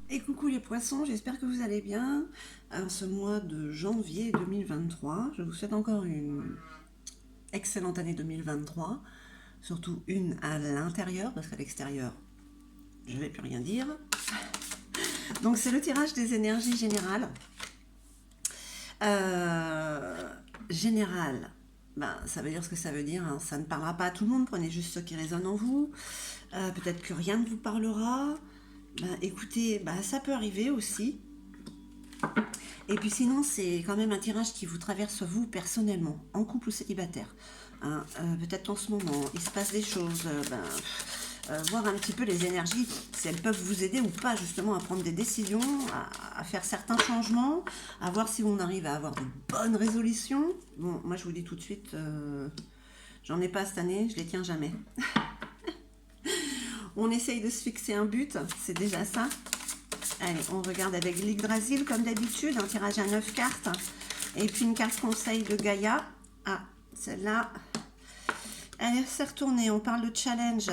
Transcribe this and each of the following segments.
Et coucou les poissons, j'espère que vous allez bien en ce mois de janvier 2023. Je vous souhaite encore une excellente année 2023, surtout une à l'intérieur, parce qu'à l'extérieur, je ne vais plus rien dire. Donc c'est le tirage des énergies générales. Euh, Général, ben, ça veut dire ce que ça veut dire, hein. Ça ne parlera pas à tout le monde, prenez juste ce qui résonne en vous. Peut-être que rien ne vous parlera. Ben, écoutez, ben, ça peut arriver aussi. Et puis sinon, c'est quand même un tirage qui vous traverse vous personnellement, en couple ou célibataire. Hein, peut-être en ce moment, il se passe des choses, voir un petit peu les énergies, si elles peuvent vous aider ou pas justement à prendre des décisions, à faire certains changements, à voir si on arrive à avoir de bonnes résolutions. Bon, moi je vous dis tout de suite, j'en ai pas cette année, je les tiens jamais. On essaye de se fixer un but, c'est déjà ça. Allez, on regarde avec l'Yggdrasil comme d'habitude, un tirage à 9 cartes. Et puis une carte conseil de Gaïa. Ah, celle-là, elle s'est retournée, on parle de challenge.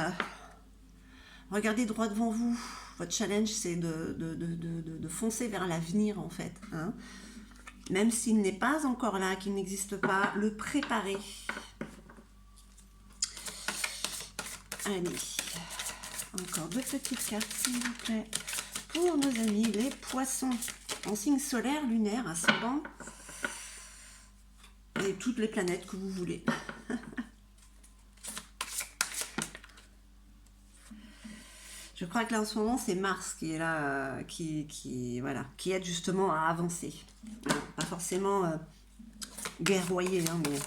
Regardez droit devant vous. Votre challenge, c'est de foncer vers l'avenir, en fait. Hein. Même s'il n'est pas encore là, qu'il n'existe pas, le préparer. Allez, encore deux petites cartes, s'il vous plaît. Pour nos amis les poissons en signe solaire, lunaire, ascendant et toutes les planètes que vous voulez. Je crois que là en ce moment c'est Mars qui est là, voilà, qui aide justement à avancer. Pas forcément guerroyer, hein, mais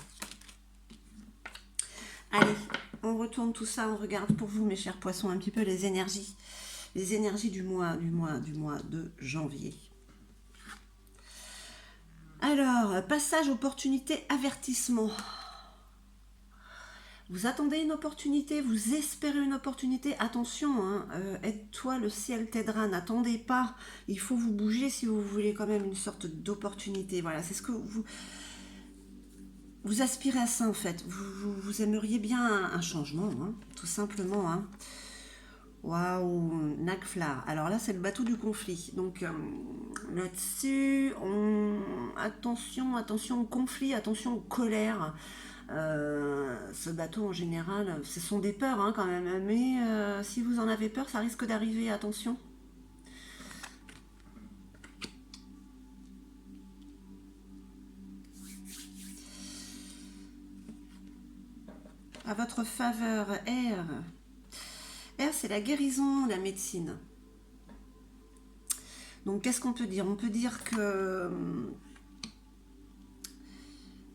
allez, on retourne tout ça, on regarde pour vous mes chers poissons un petit peu les énergies du mois de janvier. Alors, passage, opportunité, avertissement. Vous attendez une opportunité, vous espérez une opportunité, attention, hein, aide-toi, le ciel t'aidera, n'attendez pas, il faut vous bouger si vous voulez quand même une sorte d'opportunité. Voilà, c'est ce que vous aspirez à ça en fait, vous aimeriez bien un changement, hein, tout simplement. Hein. Waouh, Nakflar. Alors là, c'est le bateau du conflit. Donc là-dessus, attention au conflit, attention aux colères. Ce bateau en général, ce sont des peurs hein, quand même. Mais si vous en avez peur, ça risque d'arriver. Attention. À votre faveur, R. R, c'est la guérison, la médecine. Donc, qu'est-ce qu'on peut dire? On peut dire que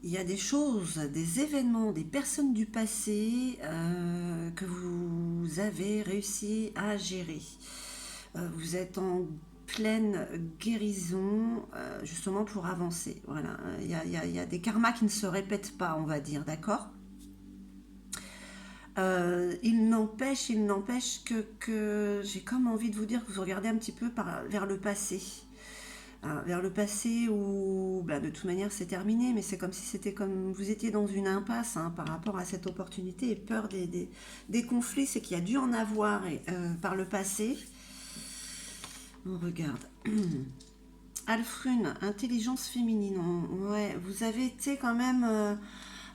il y a des choses, des événements, des personnes du passé que vous avez réussi à gérer. Vous êtes en pleine guérison justement pour avancer. Voilà, il y a des karmas qui ne se répètent pas, on va dire, d'accord. Il n'empêche que j'ai comme envie de vous dire que vous regardez un petit peu vers le passé. Hein, vers le passé où bah, de toute manière c'est terminé, mais c'est comme si c'était comme vous étiez dans une impasse hein, par rapport à cette opportunité et peur des conflits, c'est qu'il y a dû en avoir par le passé. On regarde. Alfrune, intelligence féminine. Ouais, vous avez été quand même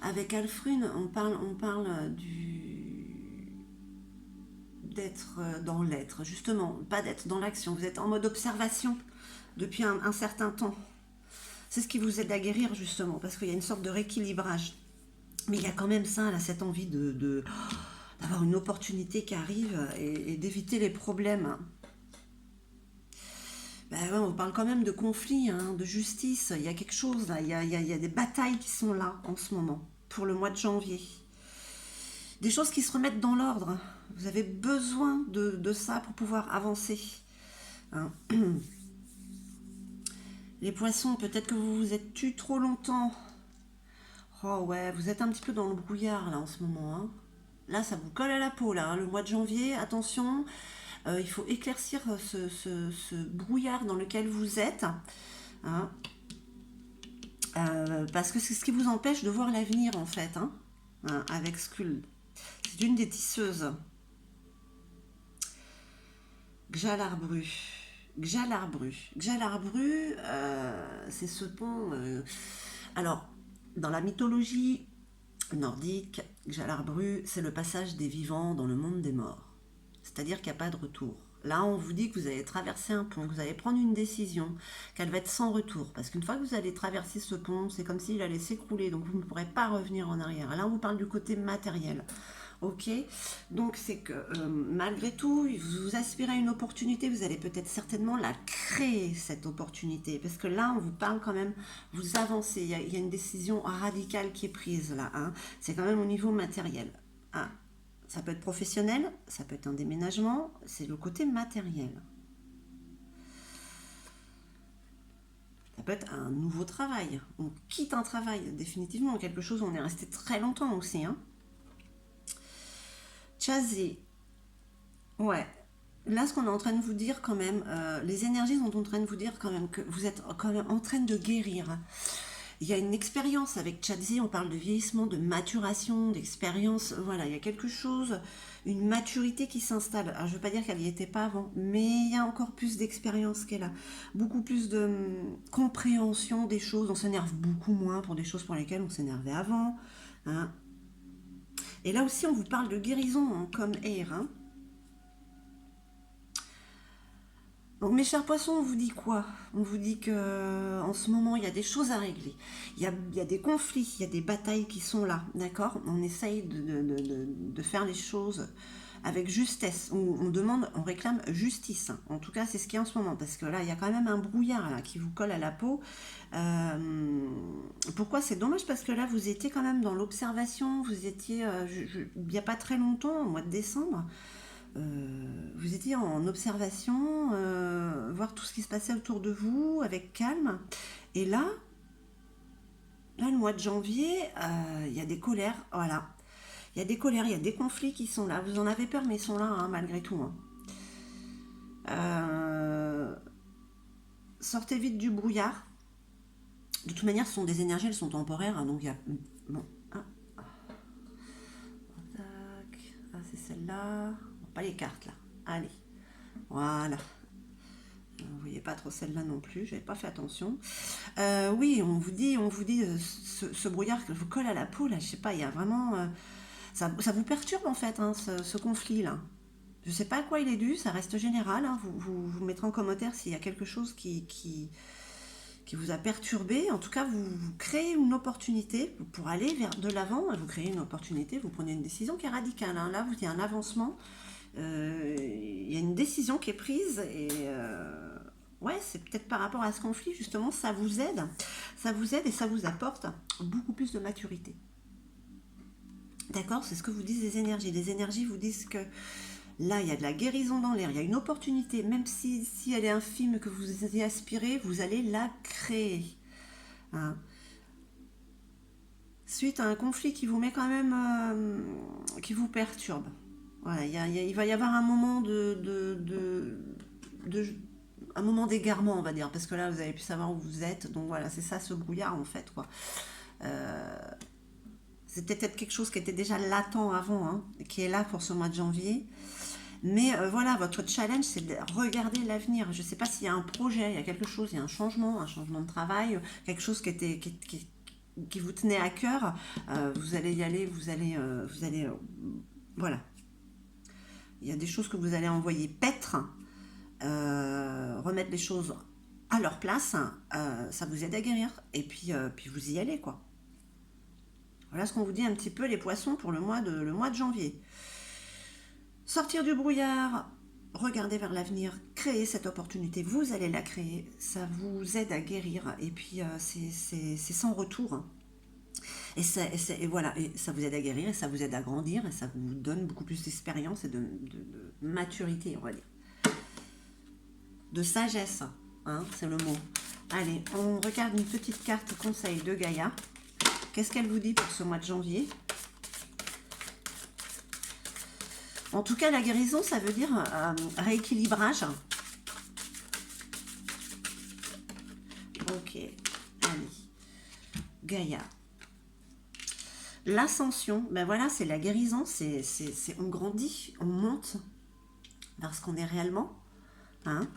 avec Alfrune, on parle d'être dans l'être, justement, pas d'être dans l'action. Vous êtes en mode observation depuis un certain temps. C'est ce qui vous aide à guérir justement, parce qu'il y a une sorte de rééquilibrage. Mais il y a quand même ça, là, cette envie d'avoir une opportunité qui arrive et d'éviter les problèmes. Ben ouais, on parle quand même de conflit, hein, de justice. Il y a quelque chose là, il y a des batailles qui sont là en ce moment, pour le mois de janvier. Des choses qui se remettent dans l'ordre. Vous avez besoin de ça pour pouvoir avancer. Hein. Les poissons, peut-être que vous vous êtes tués trop longtemps. Oh ouais, vous êtes un petit peu dans le brouillard là en ce moment. Hein. Là, ça vous colle à la peau là. Hein. Le mois de janvier, attention, il faut éclaircir ce brouillard dans lequel vous êtes. Hein. Parce que c'est ce qui vous empêche de voir l'avenir en fait. Hein. Hein, avec Skuld. C'est une des tisseuses. Gjalarbru. Gjalarbru. Gjalarbru, c'est ce pont. Alors, dans la mythologie nordique, Gjalarbru, c'est le passage des vivants dans le monde des morts. C'est-à-dire qu'il n'y a pas de retour. Là, on vous dit que vous allez traverser un pont, que vous allez prendre une décision, qu'elle va être sans retour. Parce qu'une fois que vous allez traverser ce pont, c'est comme s'il allait s'écrouler, donc vous ne pourrez pas revenir en arrière. Là, on vous parle du côté matériel. Ok, donc c'est que malgré tout, vous aspirez à une opportunité, vous allez peut-être certainement la créer, cette opportunité, parce que là, on vous parle quand même, vous avancez, il y a une décision radicale qui est prise là, hein. C'est quand même au niveau matériel. Ah, ça peut être professionnel, ça peut être un déménagement, c'est le côté matériel. Ça peut être un nouveau travail, on quitte un travail, définitivement, quelque chose où on est resté très longtemps aussi, hein. Chazé, ouais. Là, ce qu'on est en train de vous dire quand même, les énergies sont en train de vous dire quand même que vous êtes quand même en train de guérir. Il y a une expérience avec Chadzi, on parle de vieillissement, de maturation, d'expérience. Voilà, il y a quelque chose, une maturité qui s'installe. Alors, je ne veux pas dire qu'elle n'y était pas avant, mais il y a encore plus d'expérience qu'elle a. Beaucoup plus de compréhension des choses. On s'énerve beaucoup moins pour des choses pour lesquelles on s'énervait avant, hein. Et là aussi, on vous parle de guérison, hein, comme air, hein. Donc, mes chers poissons, on vous dit quoi? On vous dit que en ce moment, il y a des choses à régler. Il y a des conflits, il y a des batailles qui sont là, d'accord? On essaye de faire les choses avec justesse. On demande, on réclame justice. En tout cas, c'est ce qu'il y a en ce moment. Parce que là, il y a quand même un brouillard là, qui vous colle à la peau. Pourquoi c'est dommage? Parce que là, vous étiez quand même dans l'observation. Vous étiez, il n'y a pas très longtemps, au mois de décembre. Vous étiez en observation, voir tout ce qui se passait autour de vous avec calme. Et là le mois de janvier, il y a des colères, voilà. Il y a des colères, il y a des conflits qui sont là. Vous en avez peur, mais ils sont là, hein, malgré tout, hein. Sortez vite du brouillard. De toute manière, ce sont des énergies, elles sont temporaires, hein, donc il y a... Bon, ah, tac. Ah, c'est celle-là. Bon, pas les cartes, là. Allez, voilà. Vous voyez pas trop celle-là non plus, j'avais pas fait attention. Oui, on vous dit ce brouillard qui vous colle à la peau, là, je sais pas, il y a vraiment... ça vous perturbe en fait, hein, ce conflit-là. Je sais pas à quoi il est dû, ça reste général, hein, vous mettrez en commentaire s'il y a quelque chose qui vous a perturbé. En tout cas, vous créez une opportunité pour aller vers de l'avant, vous créez une opportunité, vous prenez une décision qui est radicale, hein. Là, il y a un avancement. Il y a une décision qui est prise et ouais, c'est peut-être par rapport à ce conflit, justement, ça vous aide et ça vous apporte beaucoup plus de maturité. D'accord? C'est ce que vous disent les énergies. Les énergies vous disent que là, il y a de la guérison dans l'air, il y a une opportunité, même si elle est infime, que vous y aspirez, vous allez la créer, hein. Suite à un conflit qui vous met quand même, qui vous perturbe. Voilà, il va y avoir un moment de- un moment d'égarement, on va dire, parce que là, vous avez pu savoir où vous êtes. Donc voilà, c'est ça ce brouillard en fait, quoi. C'est peut-être quelque chose qui était déjà latent avant, hein, qui est là pour ce mois de janvier. Mais voilà, votre challenge, c'est de regarder l'avenir. Je ne sais pas s'il y a un projet, il y a quelque chose, il y a un changement de travail, quelque chose qui vous tenait à cœur. Vous allez y aller, voilà. Il y a des choses que vous allez envoyer paître, remettre les choses à leur place. Ça vous aide à guérir. Et puis vous y allez, quoi. Voilà ce qu'on vous dit un petit peu, les poissons, pour le mois de janvier. Sortir du brouillard, regarder vers l'avenir, créer cette opportunité, vous allez la créer, ça vous aide à guérir, et puis c'est sans retour, hein. Et voilà, et ça vous aide à guérir, et ça vous aide à grandir, et ça vous donne beaucoup plus d'expérience et de maturité, on va dire. De sagesse, hein, c'est le mot. Allez, on regarde une petite carte conseil de Gaïa. Qu'est-ce qu'elle vous dit pour ce mois de janvier? En tout cas, la guérison, ça veut dire rééquilibrage. Ok, allez. Gaïa. L'ascension, ben voilà, c'est la guérison, on grandit, on monte vers ce qu'on est réellement, hein.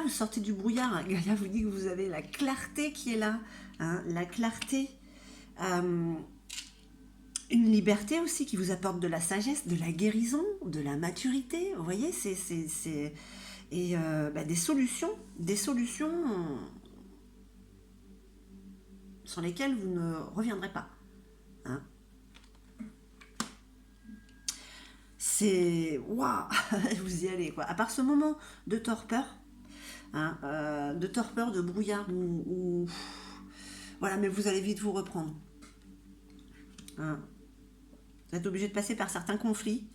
vous sortez du brouillard. Gaïa vous dit que vous avez la clarté qui est là. Hein, la clarté. Une liberté aussi qui vous apporte de la sagesse, de la guérison, de la maturité. Vous voyez, et des solutions sur lesquelles vous ne reviendrez pas. Hein. C'est waouh, vous y allez quoi. À part ce moment de torpeur, hein, de brouillard, voilà, mais vous allez vite vous reprendre. Hein. Vous êtes obligé de passer par certains conflits.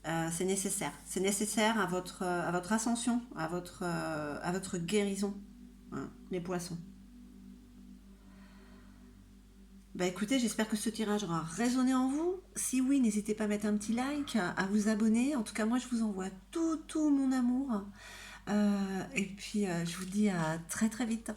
C'est nécessaire. C'est nécessaire à votre ascension, à votre guérison, hein, les poissons. Bah écoutez, j'espère que ce tirage aura résonné en vous. Si oui, n'hésitez pas à mettre un petit like, à vous abonner. En tout cas, moi, je vous envoie tout mon amour. Et puis, je vous dis à très très vite.